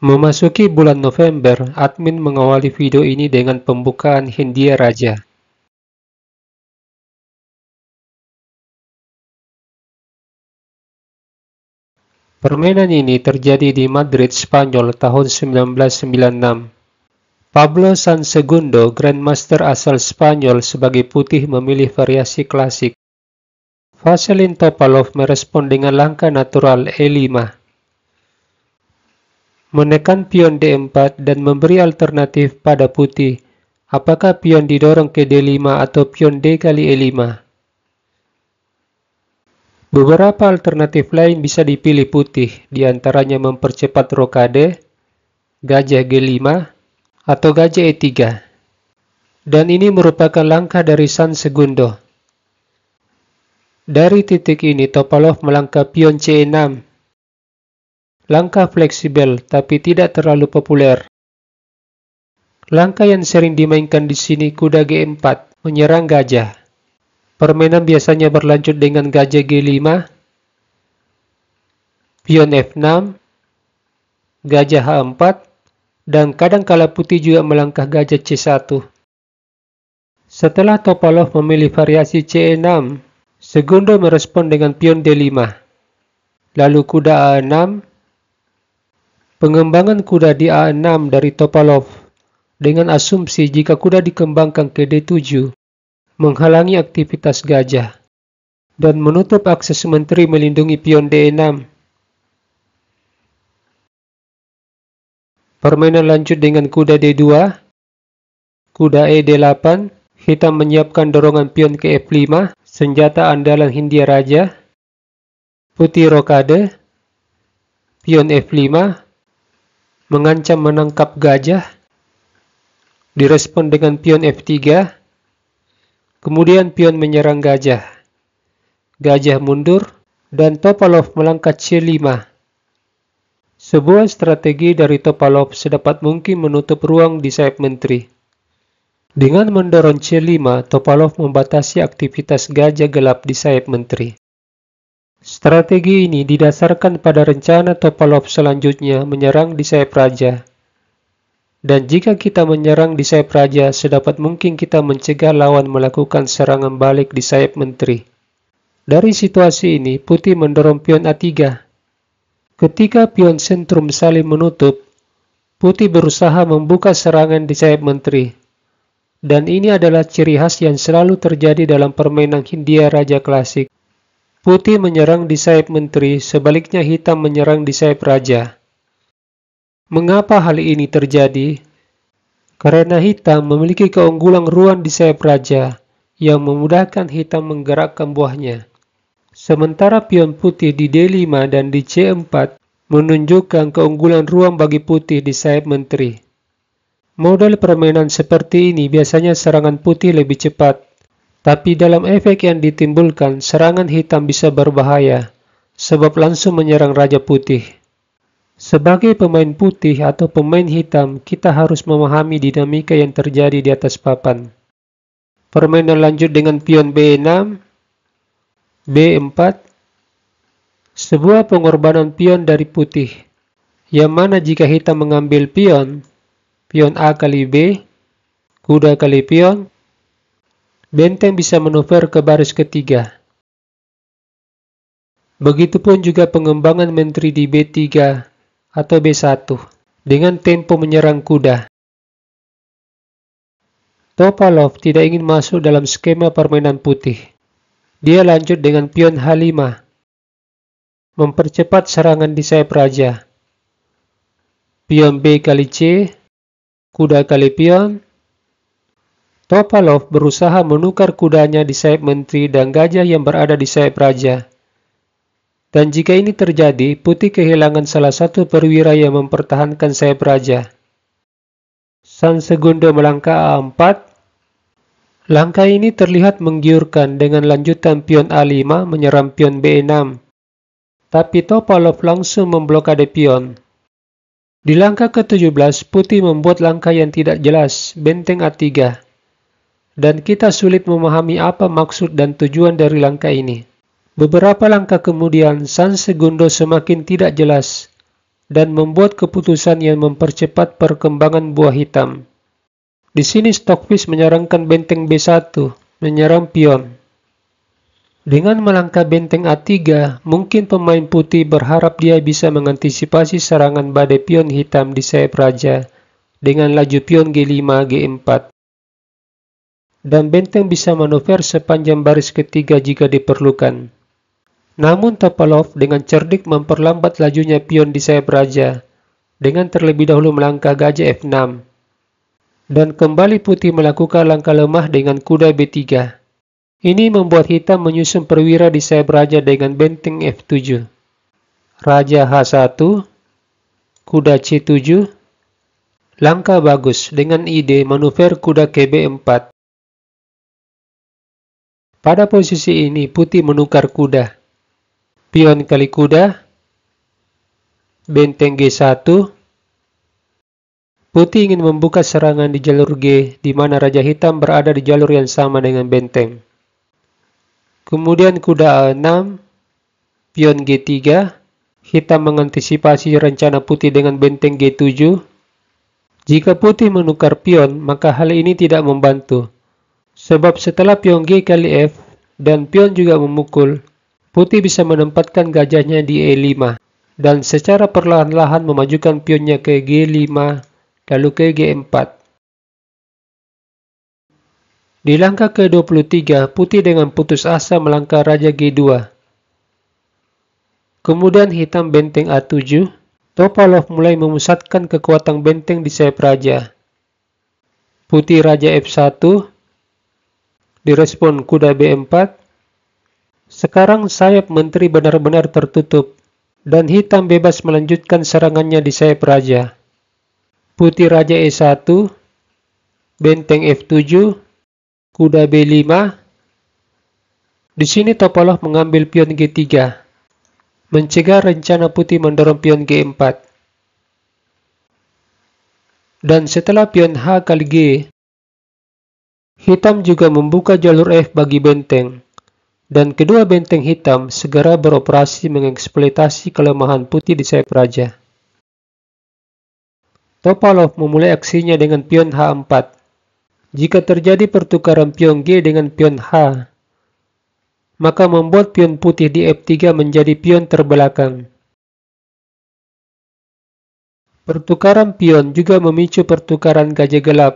Memasuki bulan November, admin mengawali video ini dengan pembukaan Hindia Raja. Permainan ini terjadi di Madrid, Spanyol tahun 1996. Pablo Sansegundo, Grandmaster asal Spanyol sebagai putih memilih variasi klasik. Vasilin Topalov merespon dengan langkah natural E5. Menekan pion D4 dan memberi alternatif pada putih, apakah pion didorong ke D5 atau pion D kali E5. Beberapa alternatif lain bisa dipilih putih, diantaranya mempercepat rokade, gajah G5, atau gajah E3. Dan ini merupakan langkah dari Sansegundo. Dari titik ini Topalov melangkah pion C6. Langkah fleksibel tapi tidak terlalu populer. Langkah yang sering dimainkan di sini kuda G4, menyerang gajah. Permainan biasanya berlanjut dengan gajah G5, pion F6, gajah H4, dan kadangkala putih juga melangkah gajah C1. Setelah Topalov memilih variasi C6, Segundo merespon dengan pion D5, lalu kuda A6, pengembangan kuda di A6 dari Topalov dengan asumsi jika kuda dikembangkan ke D7, menghalangi aktivitas gajah, dan menutup akses menteri melindungi pion D6. Permainan lanjut dengan kuda D2, kuda E D8, hitam menyiapkan dorongan pion ke F5, senjata andalan Hindia Raja, putih rokade, pion F5, mengancam menangkap gajah, direspon dengan pion F3, kemudian pion menyerang gajah, gajah mundur, dan Topalov melangkah C5. Sebuah strategi dari Topalov sedapat mungkin menutup ruang di sayap menteri. Dengan mendorong C5, Topalov membatasi aktivitas gajah gelap di sayap menteri. Strategi ini didasarkan pada rencana Topalov selanjutnya menyerang di sayap raja. Dan jika kita menyerang di sayap raja, sedapat mungkin kita mencegah lawan melakukan serangan balik di sayap menteri. Dari situasi ini, putih mendorong pion A3. Ketika pion sentrum saling menutup, putih berusaha membuka serangan di sayap menteri. Dan ini adalah ciri khas yang selalu terjadi dalam permainan Hindia Raja klasik. Putih menyerang di sayap menteri, sebaliknya hitam menyerang di sayap raja. Mengapa hal ini terjadi? Karena hitam memiliki keunggulan ruang di sayap raja yang memudahkan hitam menggerakkan buahnya. Sementara pion putih di D5 dan di C4 menunjukkan keunggulan ruang bagi putih di sayap menteri. Model permainan seperti ini biasanya serangan putih lebih cepat, tapi dalam efek yang ditimbulkan, serangan hitam bisa berbahaya, sebab langsung menyerang raja putih. Sebagai pemain putih atau pemain hitam, kita harus memahami dinamika yang terjadi di atas papan. Permainan lanjut dengan pion B6, B4, sebuah pengorbanan pion dari putih, yang mana jika hitam mengambil pion A kali B, kuda kali pion, benteng bisa manuver ke baris ketiga. Begitupun juga pengembangan menteri di B3 atau B1 dengan tempo menyerang kuda. Topalov tidak ingin masuk dalam skema permainan putih. Dia lanjut dengan pion H5, mempercepat serangan di sayap raja. Pion B kali C, kuda kali pion. Topalov berusaha menukar kudanya di sayap menteri dan gajah yang berada di sayap raja. Dan jika ini terjadi, putih kehilangan salah satu perwira yang mempertahankan sayap raja. Sansegundo melangkah A4. Langkah ini terlihat menggiurkan dengan lanjutan pion A5 menyerang pion B6. Tapi Topalov langsung memblokade pion. Di langkah ke-17, putih membuat langkah yang tidak jelas, benteng A3. Dan kita sulit memahami apa maksud dan tujuan dari langkah ini. Beberapa langkah kemudian, Sansegundo semakin tidak jelas, dan membuat keputusan yang mempercepat perkembangan buah hitam. Di sini Stockfish menyarankan benteng B1, menyerang pion. Dengan melangkah benteng A3, mungkin pemain putih berharap dia bisa mengantisipasi serangan badai pion hitam di sayap raja dengan laju pion G5, G4. Dan benteng bisa manuver sepanjang baris ketiga jika diperlukan. Namun Topalov dengan cerdik memperlambat lajunya pion di sayap raja dengan terlebih dahulu melangkah gajah F6. Dan kembali putih melakukan langkah lemah dengan kuda B3. Ini membuat hitam menyusun perwira di sayap raja dengan benteng F7. Raja H1, kuda C7. Langkah bagus dengan ide manuver kuda ke B4. Pada posisi ini putih menukar kuda. Pion kali kuda, benteng G1. Putih ingin membuka serangan di jalur G, di mana raja hitam berada di jalur yang sama dengan benteng. Kemudian kuda A6, pion G3, hitam mengantisipasi rencana putih dengan benteng G7. Jika putih menukar pion, maka hal ini tidak membantu. Sebab setelah pion G kali F, dan pion juga memukul, putih bisa menempatkan gajahnya di E5, dan secara perlahan-lahan memajukan pionnya ke G5, lalu ke G4. Di langkah ke-23, putih dengan putus asa melangkah raja G2. Kemudian hitam benteng A7, Topalov mulai memusatkan kekuatan benteng di sayap raja. Putih raja F1, direspon kuda B4. Sekarang sayap menteri benar-benar tertutup, dan hitam bebas melanjutkan serangannya di sayap raja. Putih raja E1, benteng F7, kuda B5. Di sini Topalov mengambil pion G3, mencegah rencana putih mendorong pion G4. Dan setelah pion H kali G, hitam juga membuka jalur F bagi benteng, dan kedua benteng hitam segera beroperasi mengeksploitasi kelemahan putih di sayap raja. Topalov memulai aksinya dengan pion H4. Jika terjadi pertukaran pion G dengan pion H, maka membuat pion putih di F3 menjadi pion terbelakang. Pertukaran pion juga memicu pertukaran gajah gelap.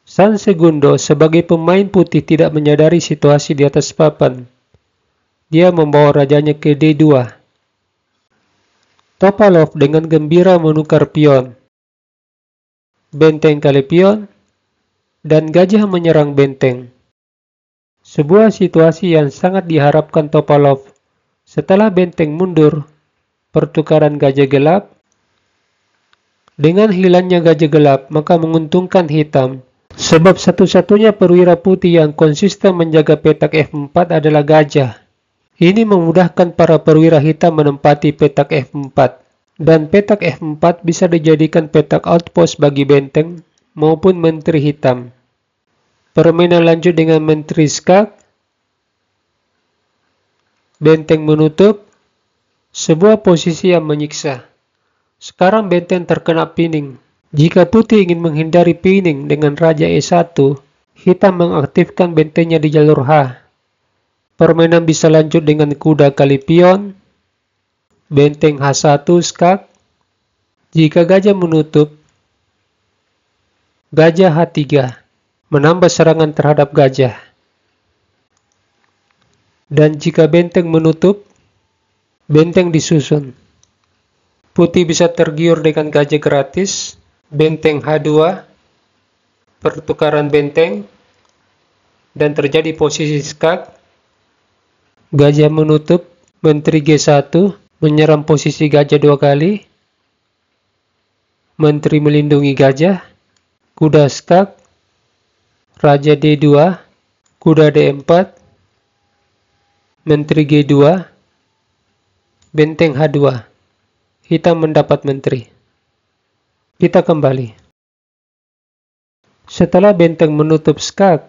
San Segundo sebagai pemain putih tidak menyadari situasi di atas papan. Dia membawa rajanya ke D2. Topalov dengan gembira menukar pion. Benteng kali pion, dan gajah menyerang benteng. Sebuah situasi yang sangat diharapkan Topalov. Setelah benteng mundur, pertukaran gajah gelap. Dengan hilangnya gajah gelap, maka menguntungkan hitam. Sebab satu-satunya perwira putih yang konsisten menjaga petak F4 adalah gajah. Ini memudahkan para perwira hitam menempati petak F4. Dan petak F4 bisa dijadikan petak outpost bagi benteng maupun menteri hitam. Permainan lanjut dengan menteri skak. Benteng menutup. Sebuah posisi yang menyiksa. Sekarang benteng terkena pining. Jika putih ingin menghindari pining dengan raja E1, hitam mengaktifkan bentengnya di jalur H. Permainan bisa lanjut dengan kuda kali pion. Benteng H1 skak. Jika gajah menutup, gajah H3 menambah serangan terhadap gajah. Dan jika benteng menutup, benteng disusun. Putih bisa tergiur dengan gajah gratis. Benteng H2, pertukaran benteng, dan terjadi posisi skak. Gajah menutup, menteri G1 menyerang posisi gajah 2 kali. Menteri melindungi gajah. Kuda skak. Raja D2. Kuda D4. Menteri G2. Benteng H2. Hitam mendapat menteri. Kita kembali. Setelah benteng menutup skak,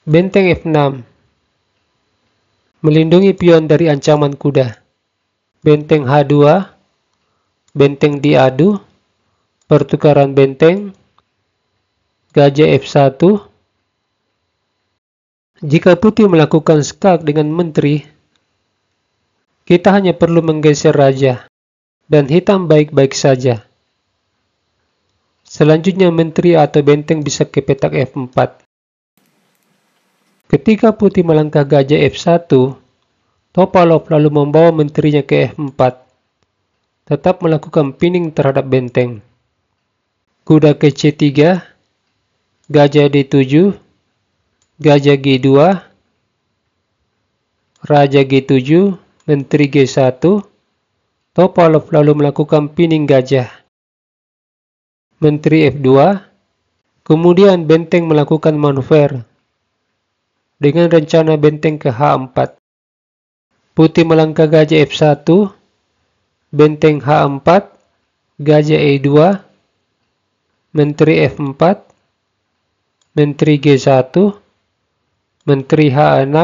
benteng F6. melindungi pion dari ancaman kuda. Benteng H2, benteng diadu, pertukaran benteng, gajah F1. Jika putih melakukan skak dengan menteri, kita hanya perlu menggeser raja, dan hitam baik-baik saja. Selanjutnya menteri atau benteng bisa ke petak F4. Ketika putih melangkah gajah F1, Topalov lalu membawa menterinya ke F4, tetap melakukan pinning terhadap benteng. Kuda ke C3, gajah D7, gajah G2, raja G7, menteri G1, Topalov lalu melakukan pinning gajah. Menteri F2, kemudian benteng melakukan manuver dengan rencana benteng ke H4. Putih melangkah gajah F1, benteng H4, gajah E2, menteri F4, menteri G1, menteri H6.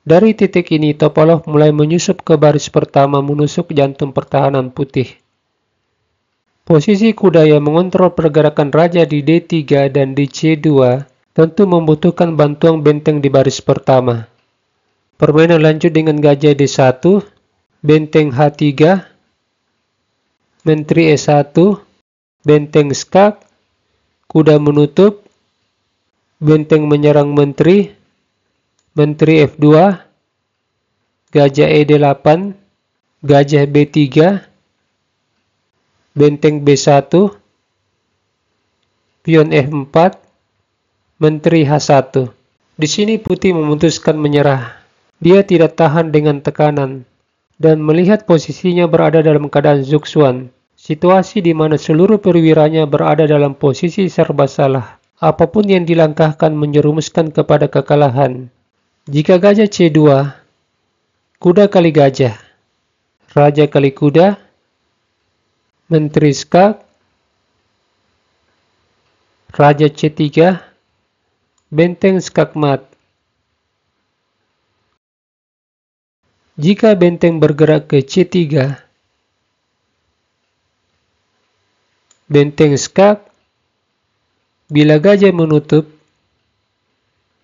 Dari titik ini Topalov mulai menyusup ke baris pertama menusuk jantung pertahanan putih. Posisi kuda yang mengontrol pergerakan raja di D3 dan di C2 tentu membutuhkan bantuan benteng di baris pertama. Permainan lanjut dengan gajah D1, benteng H3, menteri E1, benteng skak, kuda menutup, benteng menyerang menteri, menteri F2, gajah E8, gajah B3, benteng B1, pion F4, menteri H1. Di sini putih memutuskan menyerah. Dia tidak tahan dengan tekanan dan melihat posisinya berada dalam keadaan zugzwang, situasi di mana seluruh perwiranya berada dalam posisi serba salah. Apapun yang dilangkahkan menjerumuskan kepada kekalahan. Jika gajah C2, kuda kali gajah, raja kali kuda, menteri skak, raja C3, benteng skak mat. Jika benteng bergerak ke C3, benteng skak, bila gajah menutup,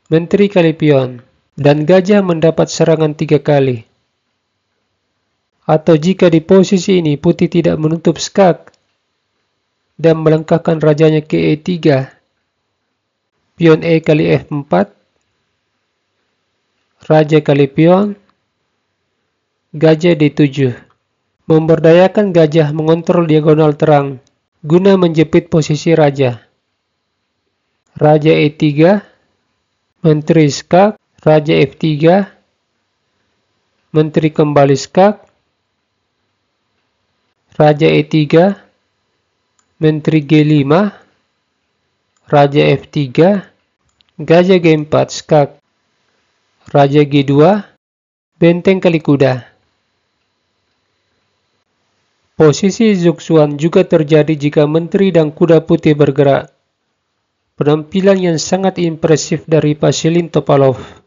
menteri kali pion, dan gajah mendapat serangan 3 kali. Atau jika di posisi ini putih tidak menutup skak dan melangkahkan rajanya ke E3, pion E kali F4, raja kali pion, gajah D7. Memberdayakan gajah mengontrol diagonal terang guna menjepit posisi raja. Raja E3, menteri skak, raja F3, menteri kembali skak, raja E3, menteri G5, raja F3, gajah G4 skak, raja G2, benteng kali kuda. Posisi zugzwang juga terjadi jika menteri dan kuda putih bergerak. Penampilan yang sangat impresif dari Vasilin Topalov.